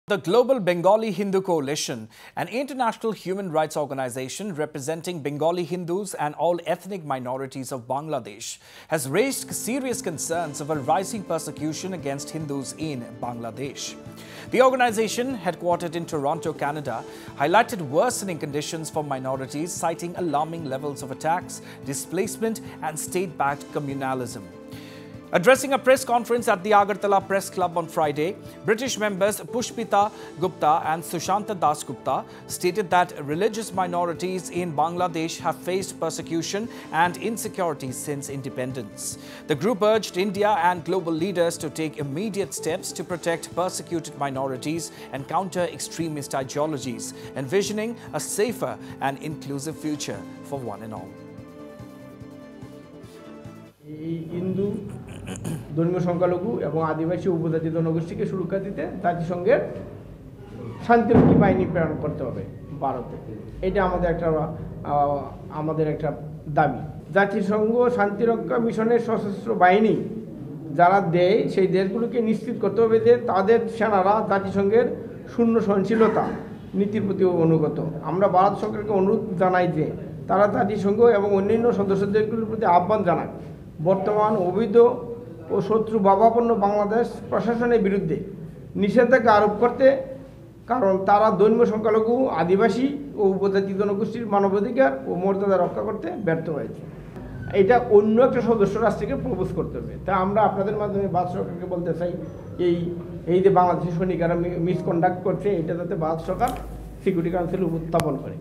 The Global Bengali Hindu Coalition, an international human rights organization representing Bengali Hindus and all ethnic minorities of Bangladesh, has raised serious concerns over rising persecution against Hindus in Bangladesh. The organization, headquartered in Toronto, Canada, highlighted worsening conditions for minorities, citing alarming levels of attacks, displacement, and state-backed communalism. Addressing a press conference at the Agartala Press Club on Friday, British members Pushpita Gupta and Sushanta Das Gupta stated that religious minorities in Bangladesh have faced persecution and insecurity since independence. The group urged India and global leaders to take immediate steps to protect persecuted minorities and counter extremist ideologies, envisioning a safer and inclusive future for one and all. Hindu ধর্মীয় সংখ্যালঘু এবং আদিবাসী উপজাতি জনগোষ্ঠীকে সুরক্ষা দিতে জাতিসংঘের শান্তিরক্ষী বাহিনী প্রেরণ করতে হবে ভারতে। এটা আমাদের একটা দাবি। জাতিসংঘ শান্তিরক্ষা মিশনের সশস্ত্র বাহিনী যারা দেয় সেই দেশগুলোকে নিশ্চিত করতে হবে যে তাদের সেনারা জাতিসংঘের শূন্য সহনশীলতা নীতির প্রতি অনুগত। আমরা ভারত সরকারকে অনুরোধ জানাই যে তারা জাতিসংঘ এবং অন্যান্য সদস্য দেশগুলোর প্রতি আহ্বান জানায় বর্তমান অবৈধ ও শত্রু ভাবাপন্ন বাংলাদেশ প্রশাসনের বিরুদ্ধে নিষেধাজ্ঞা আরোপ করতে, কারণ তারা ধর্মীয় সংখ্যালঘু আদিবাসী ও উপজাতি জনগোষ্ঠীর মানবাধিকার ও মর্যাদা রক্ষা করতে ব্যর্থ হয়েছে। এটা অন্য একটা সদস্য রাষ্ট্রকে প্রপোজ করতে হবে। তা আমরা আপনাদের মাধ্যমে ভারত সরকারকে বলতে চাই এই যে বাংলাদেশের সৈনিকেরা মিসকন্ডাক্ট করছে এটা যাতে ভারত সরকার সিকিউরিটি কাউন্সিল উত্থাপন করে।